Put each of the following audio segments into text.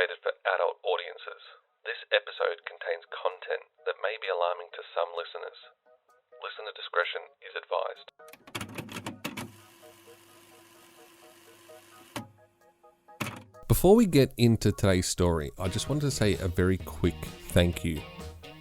rated for adult audiences. This episode contains content that may be alarming to some listeners. Listener discretion is advised. Before we get into today's story, I just wanted to say a very quick thank you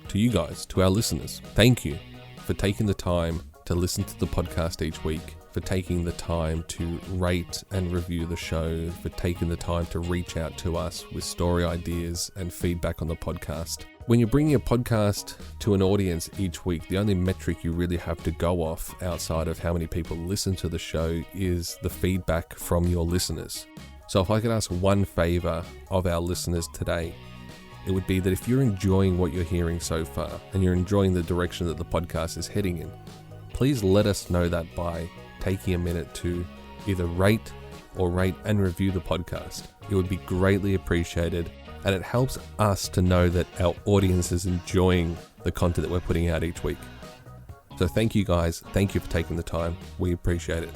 to you guys, to our listeners. Thank you for taking the time to listen to the podcast each week, for taking the time to rate and review the show, for taking the time to reach out to us with story ideas and feedback on the podcast. When you're bringing a podcast to an audience each week, the only metric you really have to go off outside of how many people listen to the show is the feedback from your listeners. So if I could ask one favor of our listeners today, it would be that if you're enjoying what you're hearing so far and you're enjoying the direction that the podcast is heading in, please let us know that by taking a minute to either rate and review the podcast. It would be greatly appreciated, and it helps us to know that our audience is enjoying the content that we're putting out each week. So thank you guys. Thank you for taking the time. We appreciate it.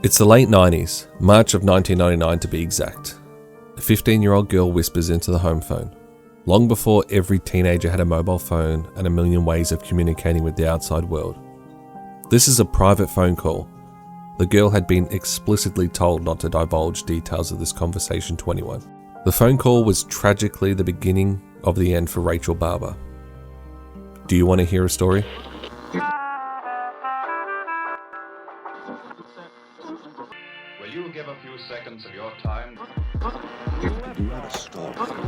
It's the late 90s, March of 1999 to be exact. A 15-year-old girl whispers into the home phone. Long before every teenager had a mobile phone and a million ways of communicating with the outside world. This is a private phone call. The girl had been explicitly told not to divulge details of this conversation to anyone. The phone call was tragically the beginning of the end for Rachel Barber. Do you want to hear a story? Will you give a few seconds of your time?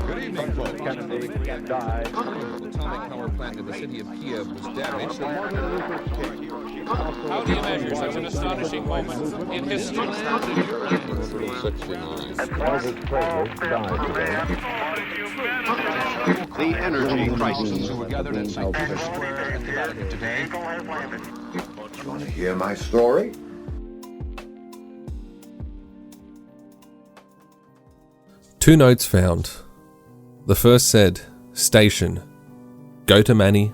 Good evening, folks. Kennedy died. The atomic power plant in the city of Kiev was damaged. How do you measure such an astonishing moment in history? 69. The energy crisis. Who were gathered at St. Peter's Square in the Vatican today. You want to hear my story? Two notes found. The first said, station, go to Manny,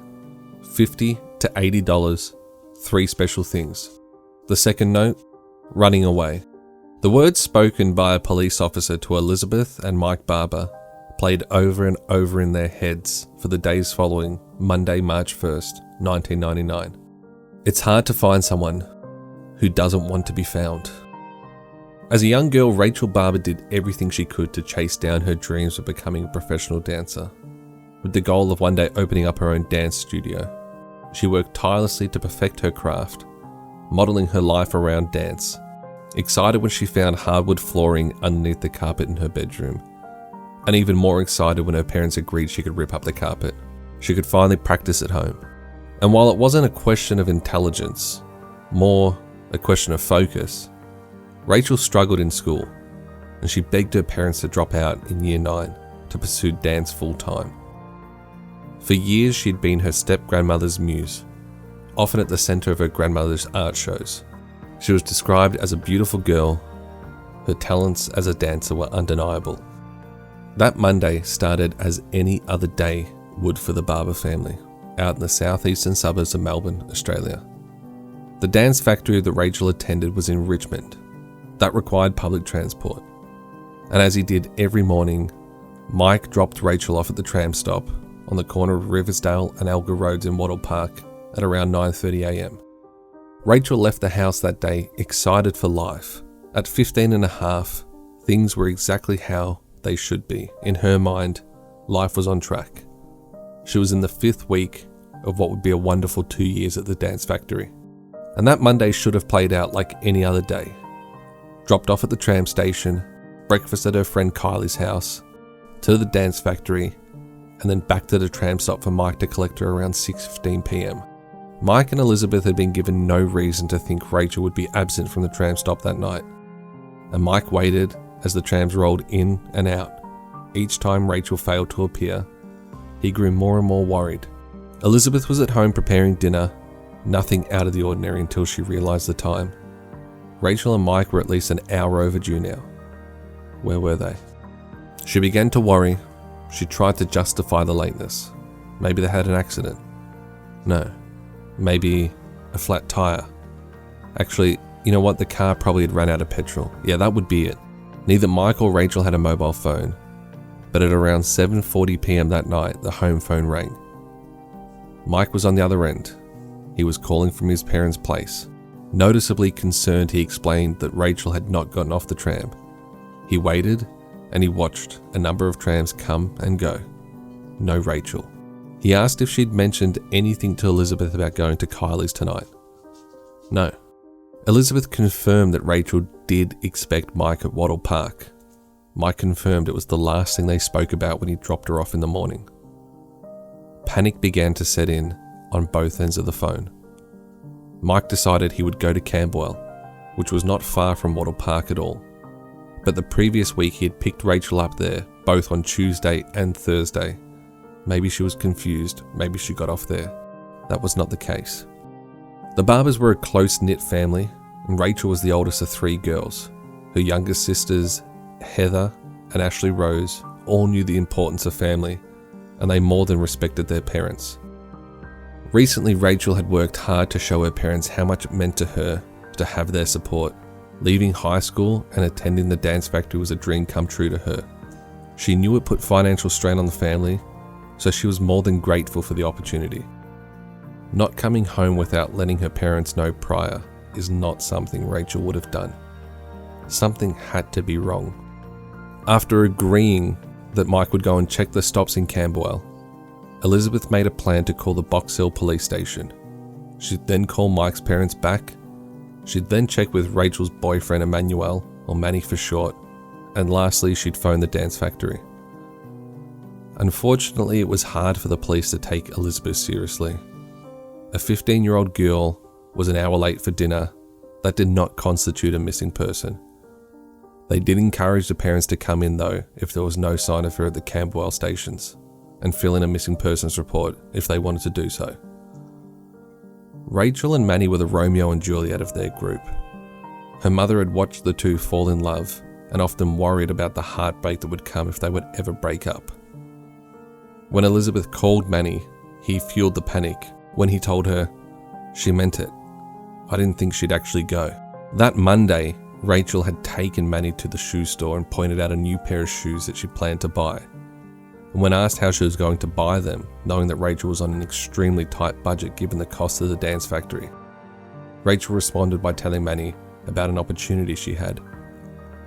$50 to $80, 3 special things. The second note, running away. The words spoken by a police officer to Elizabeth and Mike Barber played over and over in their heads for the days following Monday, March 1st, 1999. It's hard to find someone who doesn't want to be found. As a young girl, Rachel Barber did everything she could to chase down her dreams of becoming a professional dancer, with the goal of one day opening up her own dance studio. She worked tirelessly to perfect her craft, modeling her life around dance, excited when she found hardwood flooring underneath the carpet in her bedroom, and even more excited when her parents agreed she could rip up the carpet. She could finally practice at home. And while it wasn't a question of intelligence, more a question of focus, Rachel struggled in school, and she begged her parents to drop out in Year 9 to pursue dance full-time. For years, she'd been her step-grandmother's muse, often at the center of her grandmother's art shows. She was described as a beautiful girl. Her talents as a dancer were undeniable. That Monday started as any other day would for the Barber family, out in the southeastern suburbs of Melbourne, Australia. The dance factory that Rachel attended was in Richmond. That required public transport. And as he did every morning, Mike dropped Rachel off at the tram stop on the corner of Riversdale and Elgar Roads in Wattle Park at around 9:30 a.m. Rachel left the house that day excited for life. At 15 and a half, things were exactly how they should be. In her mind, life was on track. She was in the 5th week of what would be a wonderful 2 years at the dance factory. And that Monday should have played out like any other day. Dropped off at the tram station, breakfast at her friend Kylie's house, to the dance factory, and then back to the tram stop for Mike to collect her around 6:15 p.m. Mike and Elizabeth had been given no reason to think Rachel would be absent from the tram stop that night, and Mike waited as the trams rolled in and out. Each time Rachel failed to appear, he grew more and more worried. Elizabeth was at home preparing dinner, nothing out of the ordinary until she realised the time. Rachel and Mike were at least an hour overdue now. Where were they? She began to worry. She tried to justify the lateness. Maybe they had an accident. No. Maybe a flat tire. Actually, you know what? The car probably had run out of petrol. Yeah, that would be it. Neither Mike or Rachel had a mobile phone, but at around 7:40 p.m. that night, the home phone rang. Mike was on the other end. He was calling from his parents' place. Noticeably concerned, he explained that Rachel had not gotten off the tram. He waited and he watched a number of trams come and go. No Rachel. He asked if she'd mentioned anything to Elizabeth about going to Kylie's tonight. No. Elizabeth confirmed that Rachel did expect Mike at Wattle Park. Mike confirmed it was the last thing they spoke about when he dropped her off in the morning. Panic began to set in on both ends of the phone. Mike decided he would go to Camberwell, which was not far from Wattle Park at all. But the previous week he had picked Rachel up there, both on Tuesday and Thursday. Maybe she was confused, maybe she got off there. That was not the case. The Barbers were a close-knit family, and Rachel was the oldest of 3 girls. Her youngest sisters, Heather and Ashley Rose, all knew the importance of family, and they more than respected their parents. Recently, Rachel had worked hard to show her parents how much it meant to her to have their support. Leaving high school and attending the dance factory was a dream come true to her. She knew it put financial strain on the family, so she was more than grateful for the opportunity. Not coming home without letting her parents know prior is not something Rachel would have done. Something had to be wrong. After agreeing that Mike would go and check the stops in Camberwell, Elizabeth made a plan to call the Box Hill police station. She'd then call Mike's parents back. She'd then check with Rachel's boyfriend Emmanuel, or Manny for short, and lastly she'd phone the dance factory. Unfortunately, it was hard for the police to take Elizabeth seriously. A 15-year-old girl was an hour late for dinner. That did not constitute a missing person. They did encourage the parents to come in though if there was no sign of her at the Camberwell stations, and fill in a missing persons report if they wanted to do so. Rachel and Manny were the Romeo and Juliet of their group. Her mother had watched the two fall in love and often worried about the heartbreak that would come if they would ever break up. When Elizabeth called Manny, he fueled the panic when he told her, "She meant it. I didn't think she'd actually go." That Monday, Rachel had taken Manny to the shoe store and pointed out a new pair of shoes that she planned to buy. And when asked how she was going to buy them, knowing that Rachel was on an extremely tight budget given the cost of the dance factory, Rachel responded by telling Manny about an opportunity she had.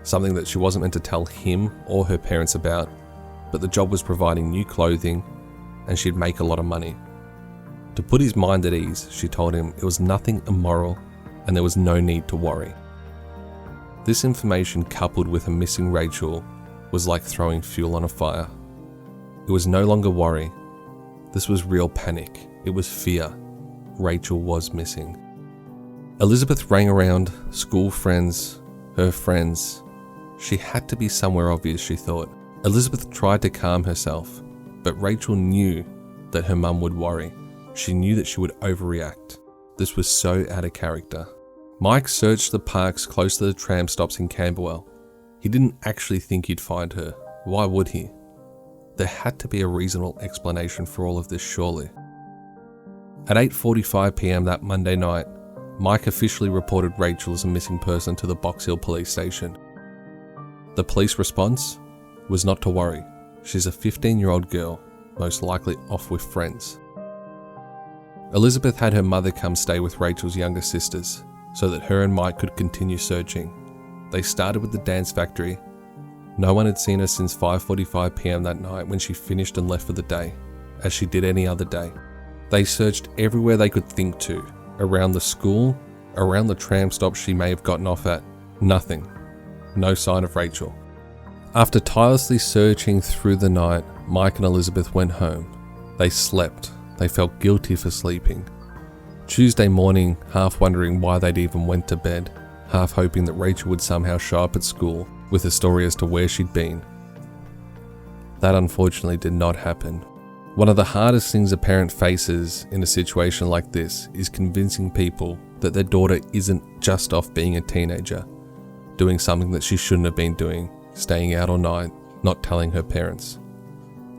Something that she wasn't meant to tell him or her parents about, but the job was providing new clothing and she'd make a lot of money. To put his mind at ease, she told him it was nothing immoral and there was no need to worry. This information, coupled with a missing Rachel, was like throwing fuel on a fire. It was no longer worry. This was real panic. It was fear. Rachel was missing. Elizabeth rang around school friends, her friends. She had to be somewhere obvious, she thought. Elizabeth tried to calm herself, but Rachel knew that her mum would worry. She knew that she would overreact. This was so out of character. Mike searched the parks close to the tram stops in Camberwell. He didn't actually think he'd find her. Why would he? There had to be a reasonable explanation for all of this, surely. At 8:45 p.m. that Monday night, Mike officially reported Rachel as a missing person to the Box Hill police station. The police response was not to worry. She's a 15-year-old girl, most likely off with friends. Elizabeth had her mother come stay with Rachel's younger sisters so that her and Mike could continue searching. They started with the dance factory. No one had seen her since 5:45 p.m. that night when she finished and left for the day, as she did any other day. They searched everywhere they could think to, around the school, around the tram stop she may have gotten off at. Nothing. No sign of Rachel. After tirelessly searching through the night, Mike and Elizabeth went home. They slept. They felt guilty for sleeping. Tuesday morning, half wondering why they'd even went to bed, half hoping that Rachel would somehow show up at school with a story as to where she'd been. That unfortunately did not happen. One of the hardest things a parent faces in a situation like this is convincing people that their daughter isn't just off being a teenager, doing something that she shouldn't have been doing, staying out all night, not telling her parents.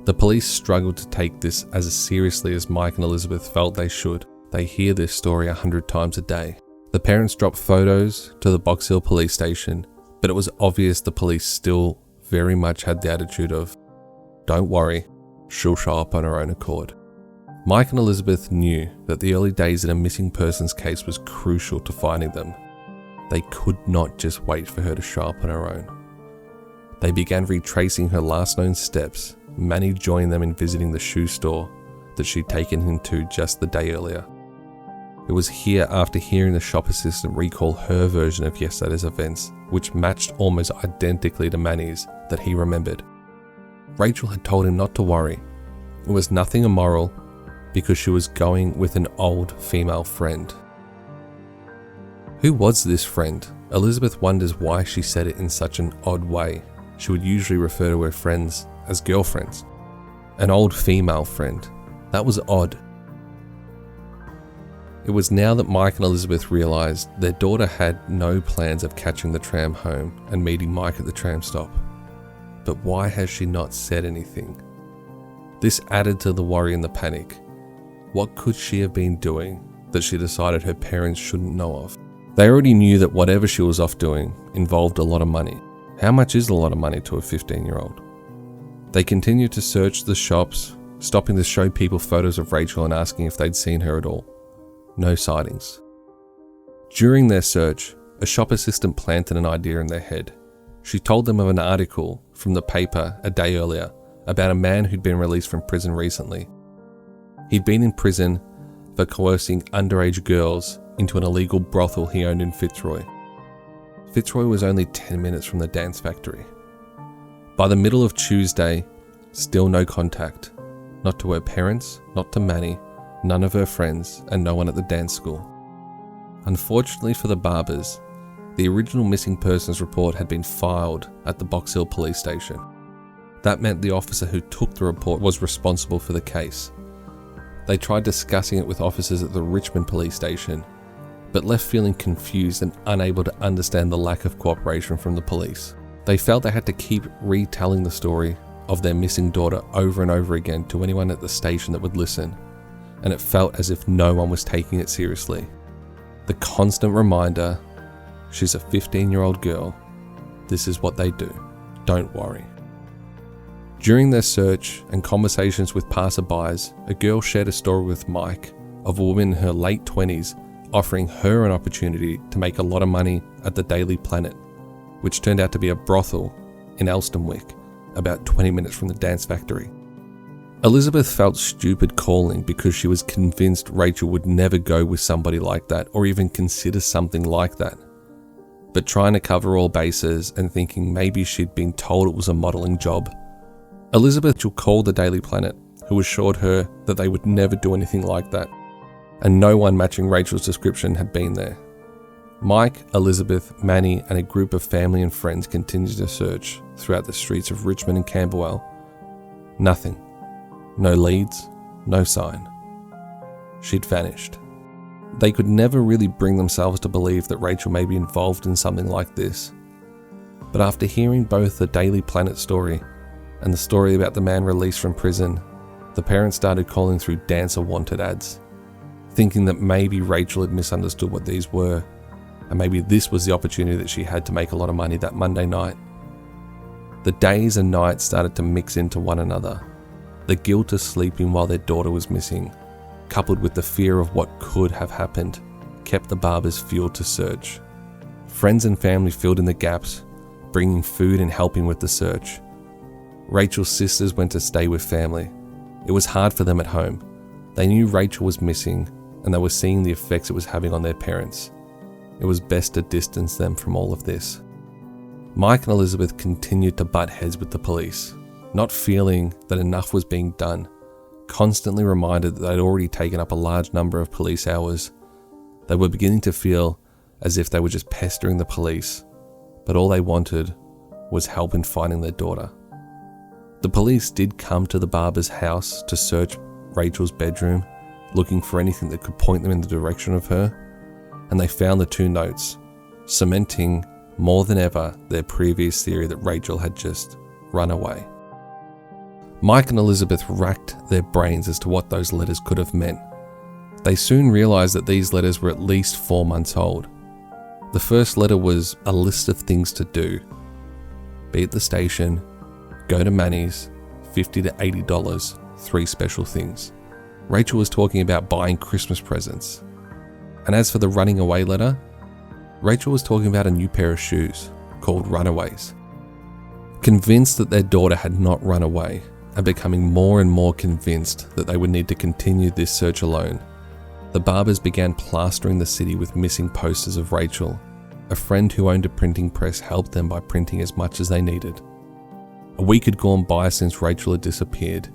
The police struggled to take this as seriously as Mike and Elizabeth felt they should. They hear this story 100 times a day. The parents dropped photos to the Box Hill police station, but it was obvious the police still very much had the attitude of, "Don't worry, she'll show up on her own accord." Mike and Elizabeth knew that the early days in a missing persons case was crucial to finding them. They could not just wait for her to show up on her own. They began retracing her last known steps, Manny joined them in visiting the shoe store that she'd taken him to just the day earlier. It was here, after hearing the shop assistant recall her version of yesterday's events, which matched almost identically to Manny's, that he remembered. Rachel had told him not to worry. It was nothing immoral because she was going with an old female friend. Who was this friend? Elizabeth wonders why she said it in such an odd way. She would usually refer to her friends as girlfriends. An old female friend. That was odd. It was now that Mike and Elizabeth realised their daughter had no plans of catching the tram home and meeting Mike at the tram stop. But why has she not said anything? This added to the worry and the panic. What could she have been doing that she decided her parents shouldn't know of? They already knew that whatever she was off doing involved a lot of money. How much is a lot of money to a 15-year-old? They continued to search the shops, stopping to show people photos of Rachel and asking if they'd seen her at all. No sightings. During their search, a shop assistant planted an idea in their head. She told them of an article from the paper a day earlier about a man who'd been released from prison recently. He'd been in prison for coercing underage girls into an illegal brothel he owned in Fitzroy. Fitzroy was only 10 minutes from the dance factory. By the middle of Tuesday, still no contact. Not to her parents, not to Manny, none of her friends, and no one at the dance school. Unfortunately for the Barbers, the original missing persons report had been filed at the Box Hill police station. That meant the officer who took the report was responsible for the case. They tried discussing it with officers at the Richmond police station, but left feeling confused and unable to understand the lack of cooperation from the police. They felt they had to keep retelling the story of their missing daughter over and over again to anyone at the station that would listen, and it felt as if no one was taking it seriously. The constant reminder, she's a 15-year-old girl, this is what they do, don't worry. During their search and conversations with passerbys, a girl shared a story with Mike of a woman in her late 20s offering her an opportunity to make a lot of money at the Daily Planet, which turned out to be a brothel in Elstonwick, about 20 minutes from the dance factory. Elizabeth felt stupid calling because she was convinced Rachel would never go with somebody like that or even consider something like that. But trying to cover all bases and thinking maybe she'd been told it was a modelling job, Elizabeth called the Daily Planet, who assured her that they would never do anything like that, and no one matching Rachel's description had been there. Mike, Elizabeth, Manny, and a group of family and friends continued to search throughout the streets of Richmond and Camberwell. Nothing. No leads, no sign. She'd vanished. They could never really bring themselves to believe that Rachel may be involved in something like this. But after hearing both the Daily Planet story and the story about the man released from prison, the parents started calling through dancer wanted ads, thinking that maybe Rachel had misunderstood what these were, and maybe this was the opportunity that she had to make a lot of money that Monday night. The days and nights started to mix into one another. The guilt of sleeping while their daughter was missing, coupled with the fear of what could have happened, kept the Barbers fueled to search. Friends and family filled in the gaps, bringing food and helping with the search. Rachel's sisters went to stay with family. It was hard for them at home. They knew Rachel was missing, and they were seeing the effects it was having on their parents. It was best to distance them from all of this. Mike and Elizabeth continued to butt heads with the police, not feeling that enough was being done, constantly reminded that they'd already taken up a large number of police hours. They were beginning to feel as if they were just pestering the police, but all they wanted was help in finding their daughter. The police did come to the Barber's house to search Rachel's bedroom, looking for anything that could point them in the direction of her, and they found the 2 notes, cementing more than ever their previous theory that Rachel had just run away. Mike and Elizabeth racked their brains as to what those letters could have meant. They soon realised that these letters were at least 4 months old. The first letter was a list of things to do. Be at the station, go to Manny's, $50 to $80, 3 special things. Rachel was talking about buying Christmas presents. And as for the running away letter, Rachel was talking about a new pair of shoes called Runaways. Convinced that their daughter had not run away and becoming more and more convinced that they would need to continue this search alone, the Barbers began plastering the city with missing posters of Rachel. A friend who owned a printing press helped them by printing as much as they needed. A week had gone by since Rachel had disappeared.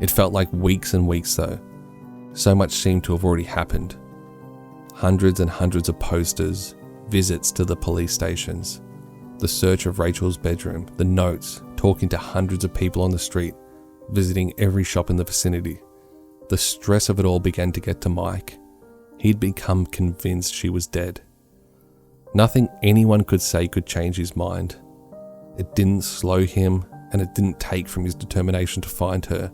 It felt like weeks and weeks though. So much seemed to have already happened. Hundreds and hundreds of posters, visits to the police stations, the search of Rachel's bedroom, the notes, talking to hundreds of people on the street, visiting every shop in the vicinity. The stress of it all began to get to Mike. He'd become convinced she was dead. Nothing anyone could say could change his mind. It didn't slow him, and it didn't take from his determination to find her,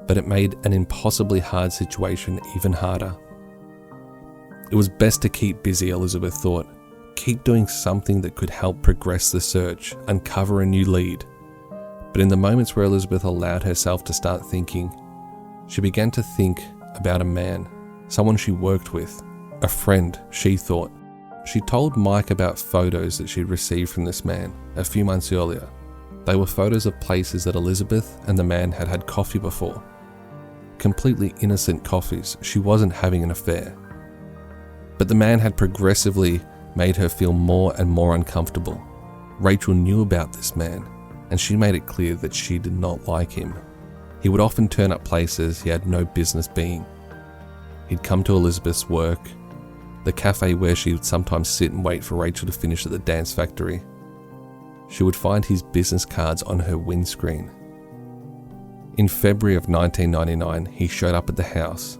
but it made an impossibly hard situation even harder. It was best to keep busy, Elizabeth thought. Keep doing something that could help progress the search, uncover a new lead. But in the moments where Elizabeth allowed herself to start thinking, she began to think about a man, someone she worked with, a friend, she thought. She told Mike about photos that she'd received from this man a few months earlier. They were photos of places that Elizabeth and the man had had coffee before. Completely innocent coffees. She wasn't having an affair. But the man had progressively made her feel more and more uncomfortable. Rachel knew about this man, and she made it clear that she did not like him. He would often turn up places he had no business being. He'd come to Elizabeth's work, the cafe where she would sometimes sit and wait for Rachel to finish at the dance factory. She would find his business cards on her windscreen. In February of 1999, he showed up at the house.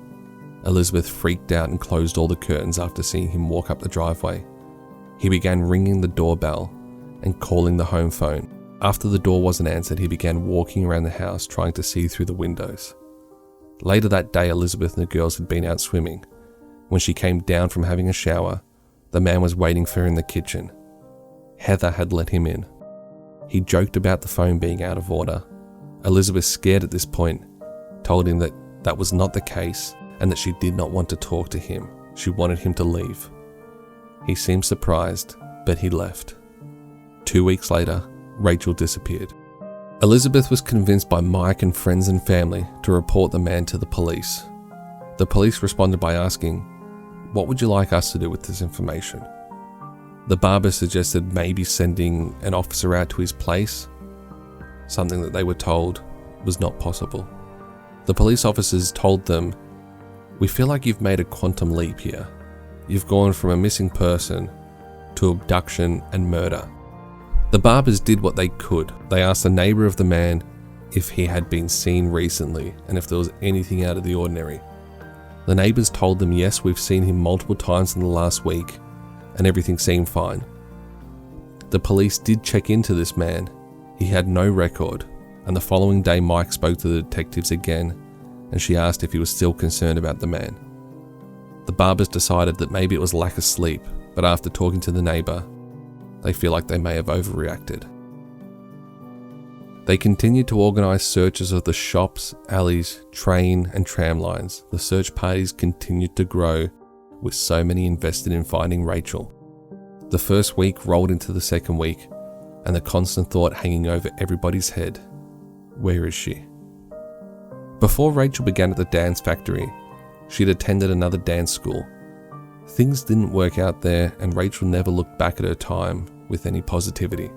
Elizabeth freaked out and closed all the curtains after seeing him walk up the driveway. He began ringing the doorbell and calling the home phone. After the door wasn't answered, he began walking around the house trying to see through the windows. Later that day, Elizabeth and the girls had been out swimming. When she came down from having a shower, the man was waiting for her in the kitchen. Heather had let him in. He joked about the phone being out of order. Elizabeth, scared at this point, told him that that was not the case and that she did not want to talk to him. She wanted him to leave. He seemed surprised, but he left. 2 weeks later, Rachel disappeared. Elizabeth was convinced by Mike and friends and family to report the man to the police. The police responded by asking, "What would you like us to do with this information?" The Barber suggested maybe sending an officer out to his place, something that they were told was not possible. The police officers told them, "We feel like you've made a quantum leap here. You've gone from a missing person to abduction and murder." The Barbers did what they could. They asked the neighbour of the man if he had been seen recently and if there was anything out of the ordinary. The neighbours told them, "Yes, we've seen him multiple times in the last week and everything seemed fine." The police did check into this man. He had no record, and the following day Mike spoke to the detectives again and she asked if he was still concerned about the man. The Barbers decided that maybe it was lack of sleep, but after talking to the neighbour, they feel like they may have overreacted. They continued to organise searches of the shops, alleys, train and tram lines. The search parties continued to grow, with so many invested in finding Rachel. The first week rolled into the second week, and the constant thought hanging over everybody's head, where is she? Before Rachel began at the dance factory, she'd attended another dance school. Things didn't work out there, and Rachel never looked back at her time with any positivity.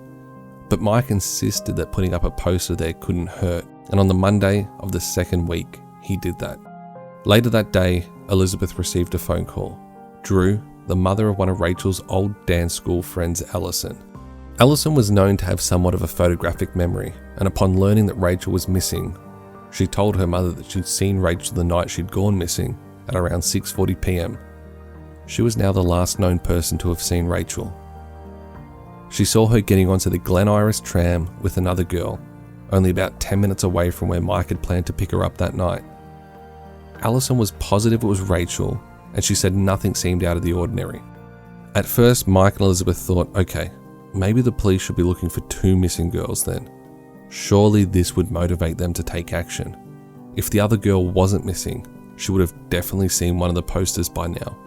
But Mike insisted that putting up a poster there couldn't hurt, and on the Monday of the second week, he did that. Later that day, Elizabeth received a phone call. Drew, the mother of one of Rachel's old dance school friends, Allison. Allison was known to have somewhat of a photographic memory, and upon learning that Rachel was missing, she told her mother that she'd seen Rachel the night she'd gone missing at around 6:40 p.m. She was now the last known person to have seen Rachel. She saw her getting onto the Glen Iris tram with another girl, only about 10 minutes away from where Mike had planned to pick her up that night. Allison was positive it was Rachel, and she said nothing seemed out of the ordinary. At first, Mike and Elizabeth thought, okay, maybe the police should be looking for 2 missing girls then. Surely this would motivate them to take action. If the other girl wasn't missing, she would have definitely seen one of the posters by now.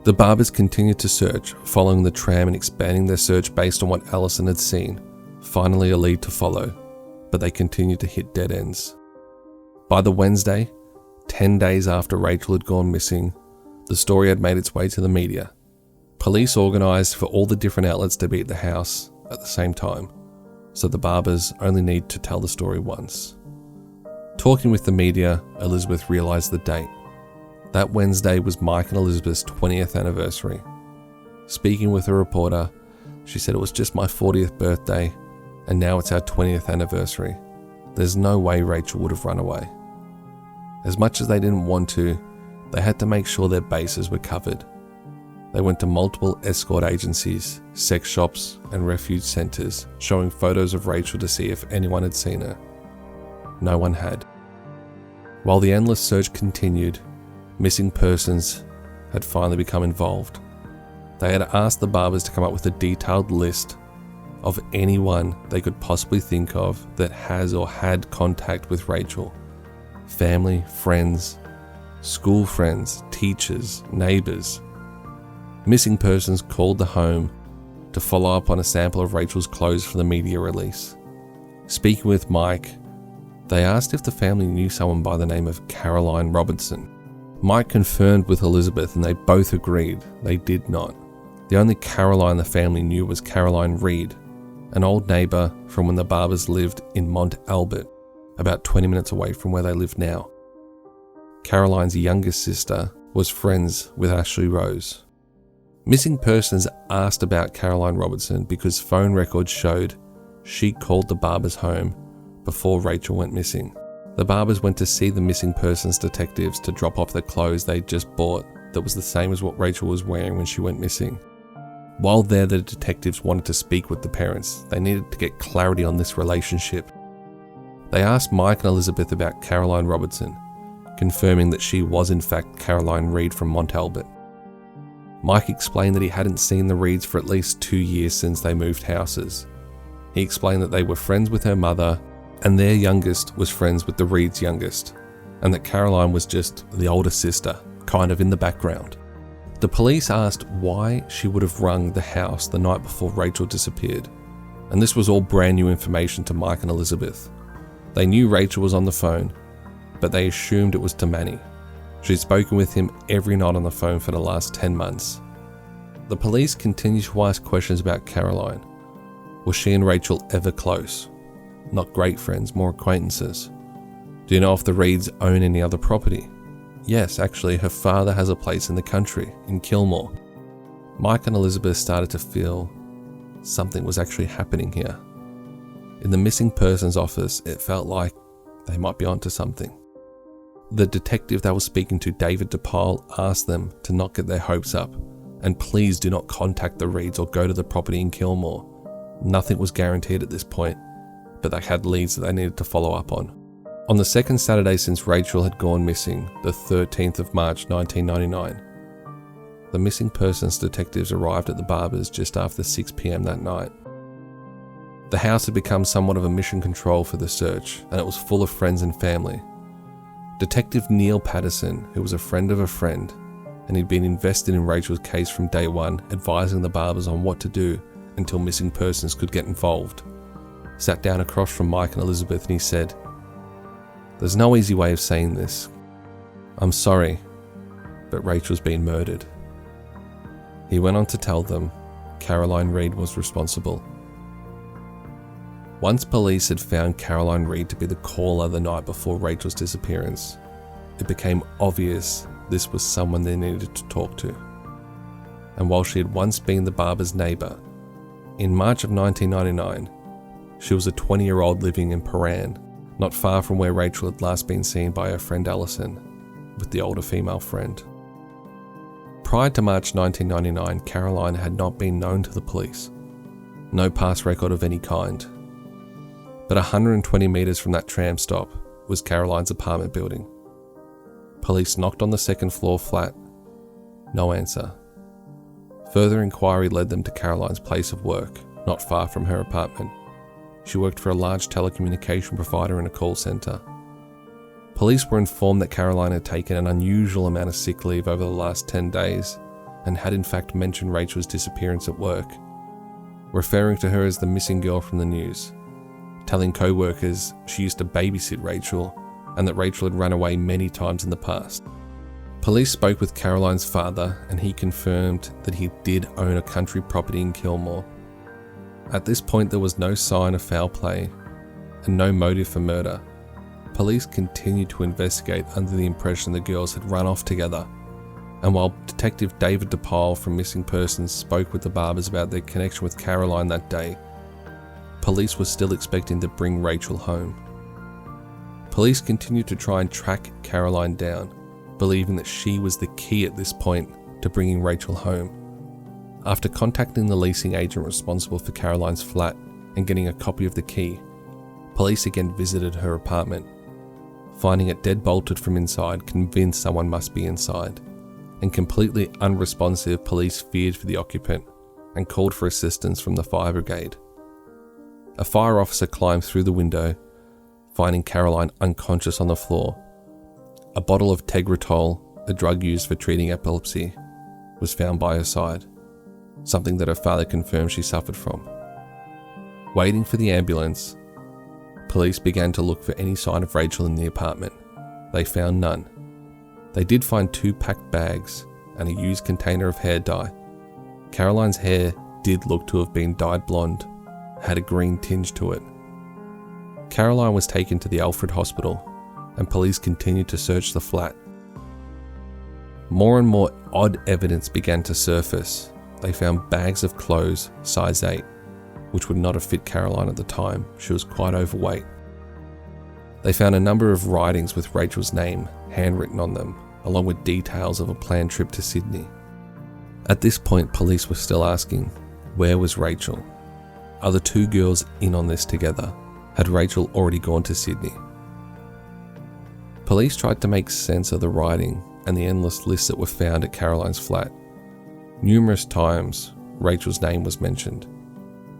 The Barbers continued to search, following the tram and expanding their search based on what Allison had seen. Finally a lead to follow, but they continued to hit dead ends. By the Wednesday, 10 days after Rachel had gone missing, the story had made its way to the media. Police organised for all the different outlets to be at the house at the same time, so the Barbers only need to tell the story once. Talking with the media, Elizabeth realised the date. That Wednesday was Mike and Elizabeth's 20th anniversary. Speaking with a reporter, she said, it was just my 40th birthday, and now it's our 20th anniversary. There's no way Rachel would have run away. As much as they didn't want to, they had to make sure their bases were covered. They went to multiple escort agencies, sex shops, and refuge centres, showing photos of Rachel to see if anyone had seen her. No one had. While the endless search continued, missing persons had finally become involved. They had asked the Barbers to come up with a detailed list of anyone they could possibly think of that has or had contact with Rachel. Family, friends, school friends, teachers, neighbours. Missing persons called the home to follow up on a sample of Rachel's clothes for the media release. Speaking with Mike, they asked if the family knew someone by the name of Caroline Robertson. Mike confirmed with Elizabeth and they both agreed they did not. The only Caroline the family knew was Caroline Reed, an old neighbour from when the Barbers lived in Mont Albert, about 20 minutes away from where they live now. Caroline's youngest sister was friends with Ashley Rose. Missing persons asked about Caroline Robertson because phone records showed she called the Barbers home before Rachel went missing. The Barbers went to see the missing persons detectives to drop off the clothes they'd just bought that was the same as what Rachel was wearing when she went missing. While there, the detectives wanted to speak with the parents. They needed to get clarity on this relationship. They asked Mike and Elizabeth about Caroline Robertson, confirming that she was in fact Caroline Reed from Mont Albert. Mike explained that he hadn't seen the Reeds for at least 2 years since they moved houses. He explained that they were friends with her mother, and their youngest was friends with the Reeds' youngest, and that Caroline was just the older sister, kind of in the background. The police asked why she would have rung the house the night before Rachel disappeared, and this was all brand new information to Mike and Elizabeth. They knew Rachel was on the phone, but they assumed it was to Manny. She'd spoken with him every night on the phone for the last 10 months. The police continued to ask questions about Caroline. Was she and Rachel ever close? Not great friends, more acquaintances. Do you know if the Reeds own any other property? Yes, actually, her father has a place in the country, in Kilmore. Mike and Elizabeth started to feel something was actually happening here. In the missing persons office, it felt like they might be onto something. The detective they were speaking to, David DePaul, asked them to not get their hopes up, and please do not contact the Reeds or go to the property in Kilmore. Nothing was guaranteed at this point, but they had leads that they needed to follow up on. On the second Saturday since Rachel had gone missing, the 13th of March 1999, the missing persons detectives arrived at the Barbers just after 6 p.m. that night. The house had become somewhat of a mission control for the search, and it was full of friends and family. Detective Neil Patterson, who was a friend of a friend, and he'd been invested in Rachel's case from day one, advising the Barbers on what to do until missing persons could get involved, sat down across from Mike and Elizabeth and he said, "There's no easy way of saying this. I'm sorry, but Rachel's been murdered." He went on to tell them Caroline Reed was responsible. Once police had found Caroline Reed to be the caller the night before Rachel's disappearance, it became obvious this was someone they needed to talk to. And while she had once been the Barber's neighbour, in March of 1999, she was a 20-year-old living in Paran, not far from where Rachel had last been seen by her friend Allison, with the older female friend. Prior to March 1999, Caroline had not been known to the police. No past record of any kind. But 120 metres from that tram stop was Caroline's apartment building. Police knocked on the second floor flat. No answer. Further inquiry led them to Caroline's place of work, not far from her apartment. She worked for a large telecommunication provider in a call centre. Police were informed that Caroline had taken an unusual amount of sick leave over the last 10 days and had in fact mentioned Rachel's disappearance at work, referring to her as the missing girl from the news, telling co-workers she used to babysit Rachel and that Rachel had run away many times in the past. Police spoke with Caroline's father and he confirmed that he did own a country property in Kilmore. At this point there was no sign of foul play and no motive for murder. Police continued to investigate under the impression the girls had run off together, and while Detective David DePaul from Missing Persons spoke with the Barbers about their connection with Caroline that day, police were still expecting to bring Rachel home. Police continued to try and track Caroline down, believing that she was the key at this point to bringing Rachel home. After contacting the leasing agent responsible for Caroline's flat and getting a copy of the key, police again visited her apartment. Finding it dead bolted from inside, convinced someone must be inside, and completely unresponsive, police feared for the occupant and called for assistance from the fire brigade. A fire officer climbed through the window, finding Caroline unconscious on the floor. A bottle of Tegretol, a drug used for treating epilepsy, was found by her side, something that her father confirmed she suffered from. Waiting for the ambulance, police began to look for any sign of Rachel in the apartment. They found none. They did find 2 packed bags and a used container of hair dye. Caroline's hair did look to have been dyed blonde, had a green tinge to it. Caroline was taken to the Alfred Hospital and police continued to search the flat. More and more odd evidence began to surface. They found bags of clothes, size 8, which would not have fit Caroline at the time. She was quite overweight. They found a number of writings with Rachel's name handwritten on them, along with details of a planned trip to Sydney. At this point, police were still asking, where was Rachel? Are the 2 girls in on this together? Had Rachel already gone to Sydney? Police tried to make sense of the writing and the endless lists that were found at Caroline's flat. Numerous times, Rachel's name was mentioned.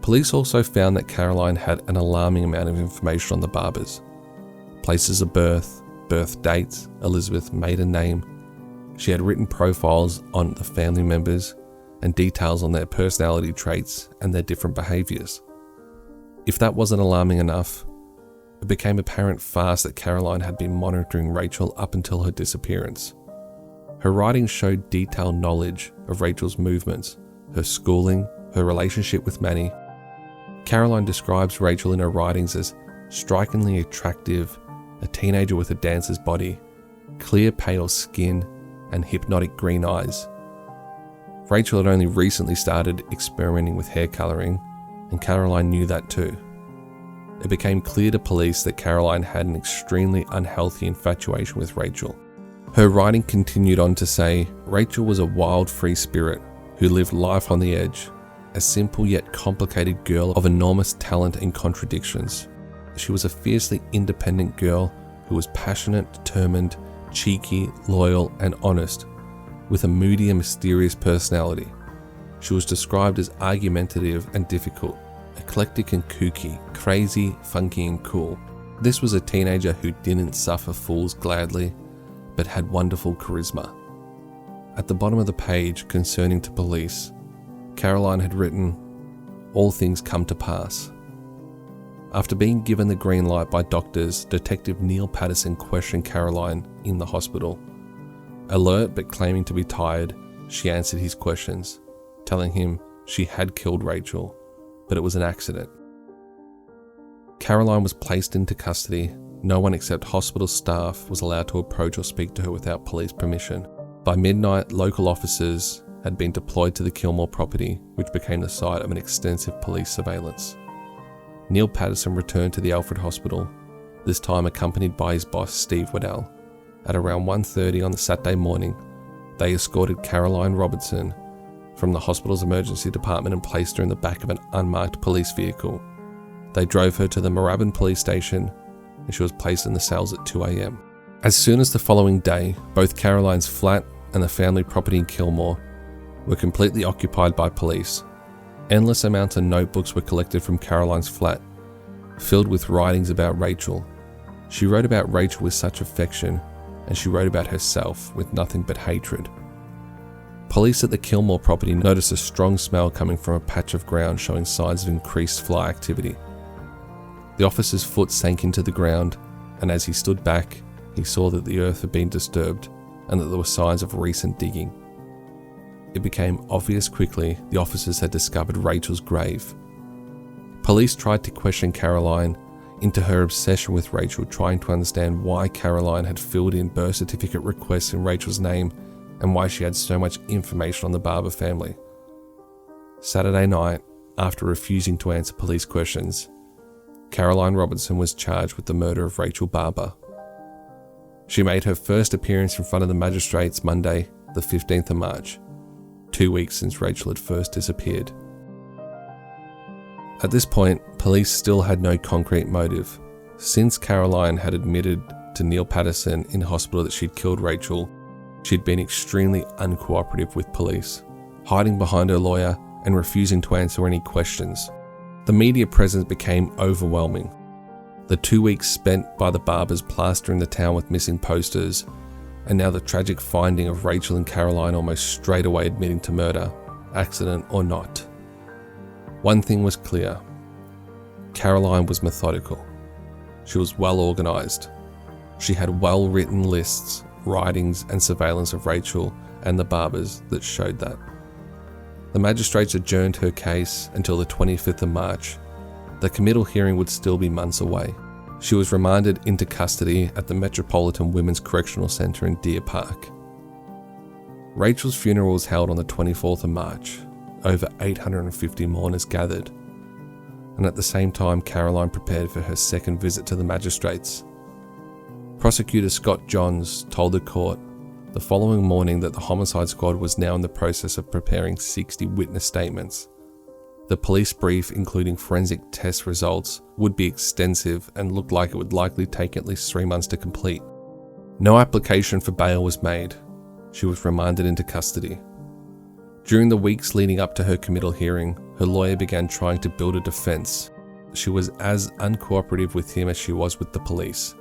Police also found that Caroline had an alarming amount of information on the Barbers. Places of birth, birth dates, Elizabeth's maiden name. She had written profiles on the family members and details on their personality traits and their different behaviours. If that wasn't alarming enough, it became apparent fast that Caroline had been monitoring Rachel up until her disappearance. Her writings showed detailed knowledge of Rachel's movements, her schooling, her relationship with Manny. Caroline describes Rachel in her writings as strikingly attractive, a teenager with a dancer's body, clear pale skin, and hypnotic green eyes. Rachel had only recently started experimenting with hair colouring, and Caroline knew that too. It became clear to police that Caroline had an extremely unhealthy infatuation with Rachel. Her writing continued on to say, Rachel was a wild, free spirit who lived life on the edge, a simple yet complicated girl of enormous talent and contradictions. She was a fiercely independent girl who was passionate, determined, cheeky, loyal, and honest, with a moody and mysterious personality. She was described as argumentative and difficult, eclectic and kooky, crazy, funky and cool. This was a teenager who didn't suffer fools gladly, but had wonderful charisma. At the bottom of the page concerning to police, Caroline had written, all things come to pass. After being given the green light by doctors, Detective Neil Patterson questioned Caroline in the hospital. Alert but claiming to be tired, she answered his questions, telling him she had killed Rachel, but it was an accident. Caroline was placed into custody. No one except hospital staff was allowed to approach or speak to her without police permission. By midnight, local officers had been deployed to the Kilmore property, which became the site of an extensive police surveillance. Neil Patterson returned to the Alfred Hospital, this time accompanied by his boss Steve Waddell. At around 1:30 on the Saturday morning, they escorted Caroline Robertson from the hospital's emergency department and placed her in the back of an unmarked police vehicle. They drove her to the Moorabbin police station and she was placed in the cells at 2 a.m. As soon as the following day, both Caroline's flat and the family property in Kilmore were completely occupied by police, endless amounts of notebooks were collected from Caroline's flat, filled with writings about Rachel. She wrote about Rachel with such affection, and she wrote about herself with nothing but hatred. Police at the Kilmore property noticed a strong smell coming from a patch of ground showing signs of increased fly activity. The officer's foot sank into the ground, and as he stood back, he saw that the earth had been disturbed and that there were signs of recent digging. It became obvious quickly the officers had discovered Rachel's grave. Police tried to question Caroline into her obsession with Rachel, trying to understand why Caroline had filled in birth certificate requests in Rachel's name and why she had so much information on the Barber family. Saturday night, after refusing to answer police questions, Caroline Robinson was charged with the murder of Rachel Barber. She made her first appearance in front of the magistrates Monday, the 15th of March, 2 weeks since Rachel had first disappeared. At this point, police still had no concrete motive. Since Caroline had admitted to Neil Patterson in hospital that she'd killed Rachel, she'd been extremely uncooperative with police, hiding behind her lawyer and refusing to answer any questions. The media presence became overwhelming. The 2 weeks spent by the Barbers plastering the town with missing posters, and now the tragic finding of Rachel and Caroline almost straight away admitting to murder, accident or not. One thing was clear. Caroline was methodical. She was well organised. She had well-written lists, writings and surveillance of Rachel and the Barbers that showed that. The magistrates adjourned her case until the 25th of March. The committal hearing would still be months away. She was remanded into custody at the Metropolitan Women's Correctional Centre in Deer Park. Rachel's funeral was held on the 24th of March. Over 850 mourners gathered. And at the same time, Caroline prepared for her second visit to the magistrates. Prosecutor Scott Johns told the court the following morning that the homicide squad was now in the process of preparing 60 witness statements. The police brief, including forensic test results, would be extensive and looked like it would likely take at least 3 months to complete. No application for bail was made. She was remanded into custody. During the weeks leading up to her committal hearing, her lawyer began trying to build a defense. She was as uncooperative with him as she was with the police,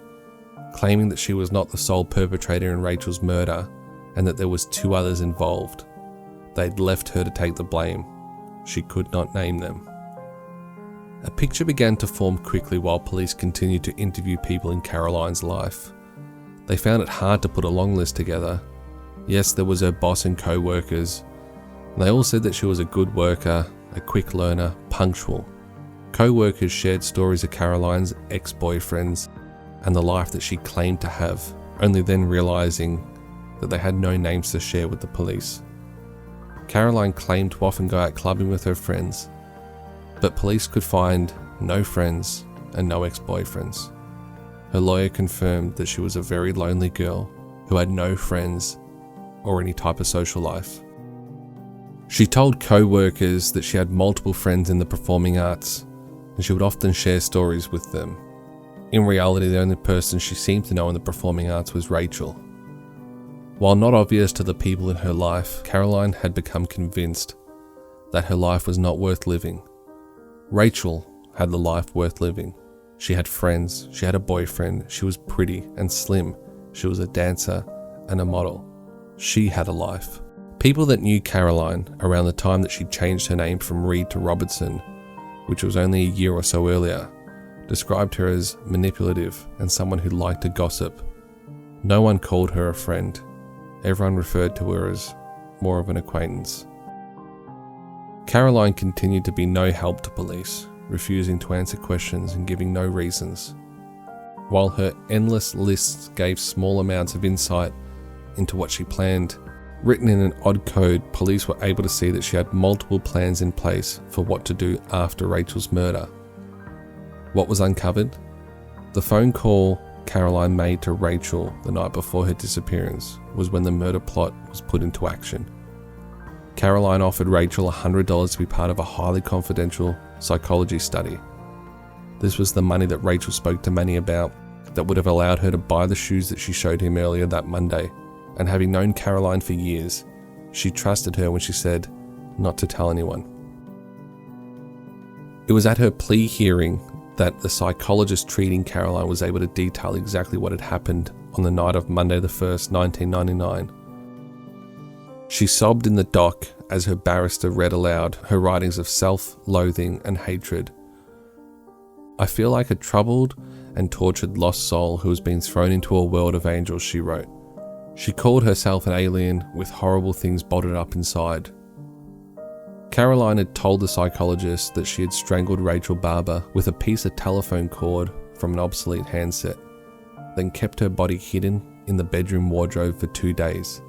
claiming that she was not the sole perpetrator in Rachel's murder and that there was 2 others involved. They'd left her to take the blame. She could not name them. A picture began to form quickly while police continued to interview people in Caroline's life. They found it hard to put a long list together. Yes, there was her boss and co-workers. They all said that she was a good worker, a quick learner, punctual. Co-workers shared stories of Caroline's ex-boyfriends and the life that she claimed to have, only then realizing that they had no names to share with the police. Caroline claimed to often go out clubbing with her friends, but police could find no friends and no ex-boyfriends. Her lawyer confirmed that she was a very lonely girl who had no friends or any type of social life. She told co-workers that she had multiple friends in the performing arts, and she would often share stories with them. In reality, the only person she seemed to know in the performing arts was Rachel. While not obvious to the people in her life, Caroline had become convinced that her life was not worth living. Rachel had the life worth living. She had friends, she had a boyfriend, she was pretty and slim, she was a dancer and a model. She had a life. People that knew Caroline around the time that she changed her name from Reed to Robertson, which was only a year or so earlier, described her as manipulative and someone who liked to gossip. No one called her a friend. Everyone referred to her as more of an acquaintance. Caroline continued to be no help to police, refusing to answer questions and giving no reasons. While her endless lists gave small amounts of insight into what she planned, written in an odd code, police were able to see that she had multiple plans in place for what to do after Rachel's murder. What was uncovered? The phone call Caroline made to Rachel the night before her disappearance was when the murder plot was put into action. Caroline offered Rachel $100 to be part of a highly confidential psychology study. This was the money that Rachel spoke to Manny about, that would have allowed her to buy the shoes that she showed him earlier that Monday, and having known Caroline for years, she trusted her when she said not to tell anyone. It was at her plea hearing that the psychologist treating Caroline was able to detail exactly what had happened on the night of Monday the 1st, 1999. She sobbed in the dock as her barrister read aloud her writings of self-loathing and hatred. "I feel like a troubled and tortured lost soul who has been thrown into a world of angels," she wrote. She called herself an alien with horrible things bottled up inside. Caroline had told the psychologist that she had strangled Rachel Barber with a piece of telephone cord from an obsolete handset, then kept her body hidden in the bedroom wardrobe for 2 days,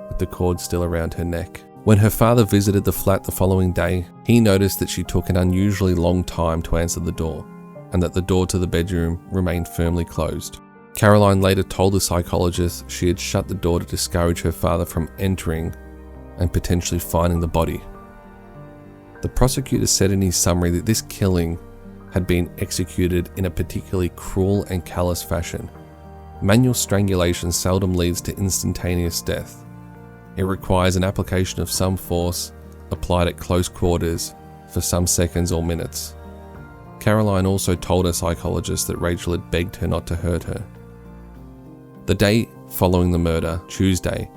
with the cord still around her neck. When her father visited the flat the following day, he noticed that she took an unusually long time to answer the door, and that the door to the bedroom remained firmly closed. Caroline later told the psychologist she had shut the door to discourage her father from entering and potentially finding the body. The prosecutor said in his summary that this killing had been executed in a particularly cruel and callous fashion. Manual strangulation seldom leads to instantaneous death. It requires an application of some force applied at close quarters for some seconds or minutes. Caroline also told her psychologist that Rachel had begged her not to hurt her. The day following the murder, Tuesday,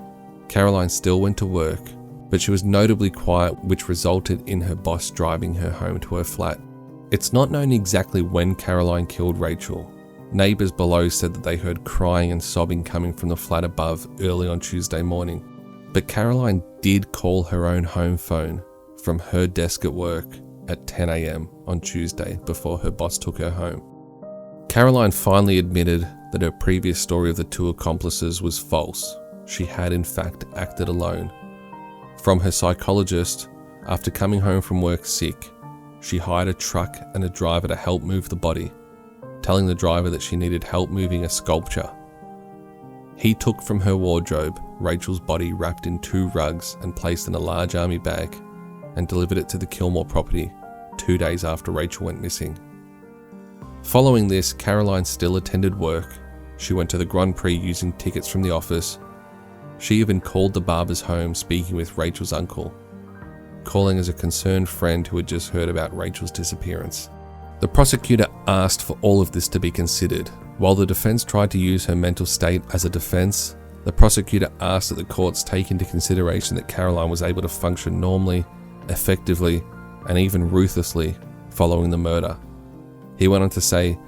Caroline still went to work, but she was notably quiet, which resulted in her boss driving her home to her flat. It's not known exactly when Caroline killed Rachel. Neighbours below said that they heard crying and sobbing coming from the flat above early on Tuesday morning. But Caroline did call her own home phone from her desk at work at 10 a.m. on Tuesday before her boss took her home. Caroline finally admitted that her previous story of the two accomplices was false. She had in fact acted alone. From her psychologist, after coming home from work sick, she hired a truck and a driver to help move the body, telling the driver that she needed help moving a sculpture. He took from her wardrobe Rachel's body wrapped in 2 rugs and placed in a large army bag and delivered it to the Kilmore property 2 days after Rachel went missing. Following this, Caroline still attended work. She went to the Grand Prix using tickets from the office. She even called the Barber's home, speaking with Rachel's uncle, calling as a concerned friend who had just heard about Rachel's disappearance. The prosecutor asked for all of this to be considered. While the defense tried to use her mental state as a defense, the prosecutor asked that the courts take into consideration that Caroline was able to function normally, effectively, and even ruthlessly following the murder. He went on to say,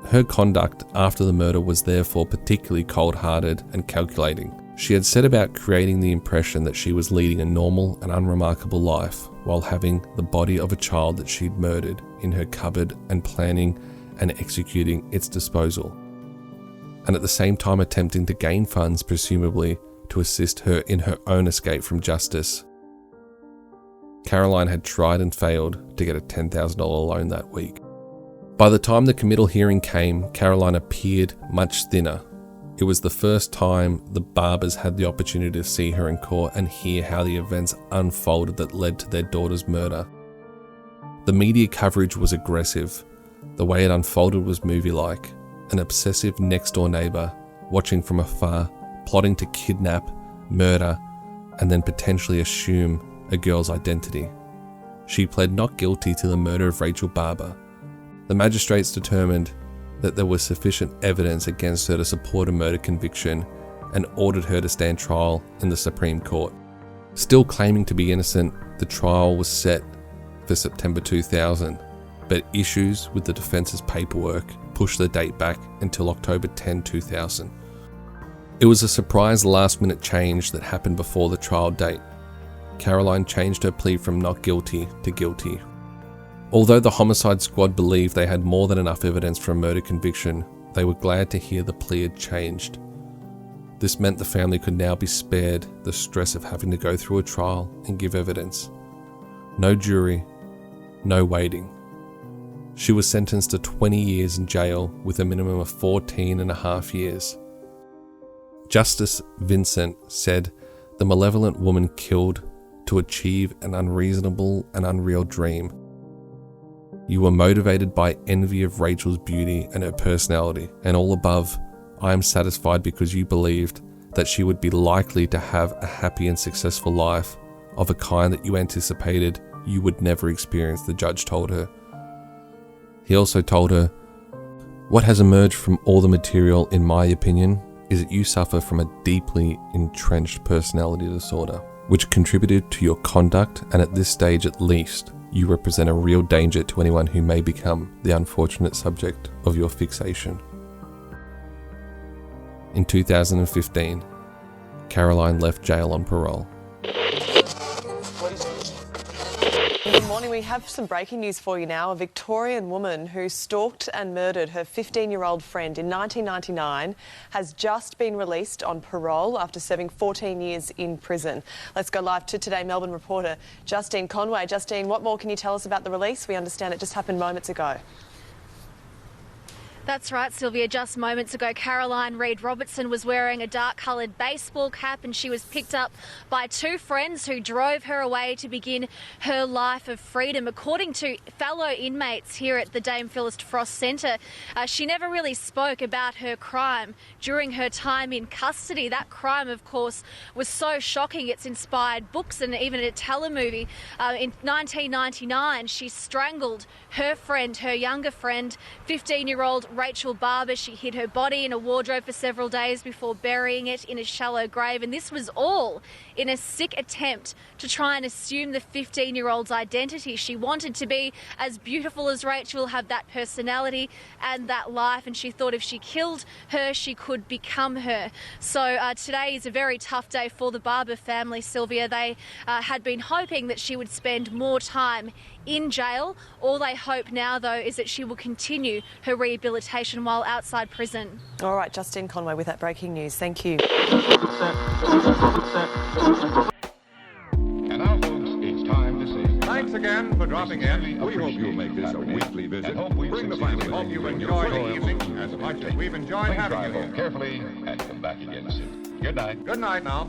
her conduct after the murder was therefore particularly cold-hearted and calculating. She had set about creating the impression that she was leading a normal and unremarkable life while having the body of a child that she'd murdered in her cupboard and planning and executing its disposal, and at the same time attempting to gain funds, presumably to assist her in her own escape from justice. Caroline had tried and failed to get a $10,000 loan that week. By the time the committal hearing came, Caroline appeared much thinner. It was the first time the Barbers had the opportunity to see her in court and hear how the events unfolded that led to their daughter's murder. The media coverage was aggressive. The way it unfolded was movie-like. An obsessive next-door neighbour, watching from afar, plotting to kidnap, murder, and then potentially assume a girl's identity. She pled not guilty to the murder of Rachel Barber. The magistrates determined that there was sufficient evidence against her to support a murder conviction and ordered her to stand trial in the Supreme Court. Still claiming to be innocent, the trial was set for September 2000, but issues with the defense's paperwork pushed the date back until October 10, 2000. It was a surprise last-minute change that happened before the trial date. Caroline changed her plea from not guilty to guilty. Although the homicide squad believed they had more than enough evidence for a murder conviction, they were glad to hear the plea had changed. This meant the family could now be spared the stress of having to go through a trial and give evidence. No jury, no waiting. She was sentenced to 20 years in jail with a minimum of 14.5 years. Justice Vincent said the malevolent woman killed to achieve an unreasonable and unreal dream. You were motivated by envy of Rachel's beauty and her personality, and all above, I am satisfied because you believed that she would be likely to have a happy and successful life of a kind that you anticipated you would never experience, the judge told her. He also told her, "What has emerged from all the material, in my opinion, is that you suffer from a deeply entrenched personality disorder, which contributed to your conduct, and at this stage at least, you represent a real danger to anyone who may become the unfortunate subject of your fixation." In 2015, Caroline left jail on parole. Good morning. We have some breaking news for you now. A Victorian woman who stalked and murdered her 15-year-old friend in 1999 has just been released on parole after serving 14 years in prison. Let's go live to Today Melbourne reporter Justine Conway. Justine, what more can you tell us about the release? We understand it just happened moments ago. That's right, Sylvia. Just moments ago, Caroline Reid-Robertson was wearing a dark-coloured baseball cap and she was picked up by two friends who drove her away to begin her life of freedom. According to fellow inmates here at the Dame Phyllis Frost Centre, she never really spoke about her crime during her time in custody. That crime, of course, was so shocking it's inspired books and even a telemovie. In 1999, she strangled her friend, her younger friend, 15-year-old Rachel Barber. She hid her body in a wardrobe for several days before burying it in a shallow grave, and this was all in a sick attempt to try and assume the 15-year-old's identity. She wanted to be as beautiful as Rachel, have that personality and that life, and she thought if she killed her, she could become her. So today is a very tough day for the Barber family, Sylvia. They had been hoping that she would spend more time in jail. All they hope now, though, is that she will continue her rehabilitation while outside prison. All right, Justine Conway with that breaking news. Thank you. And now, folks, it's time to say Thanks again for dropping in. We hope you'll make this a weekly visit. Bring the family. Hope you enjoy the evening as much as we've enjoyed Please having drive you home here. carefully and come back again soon. Good night. Good night now.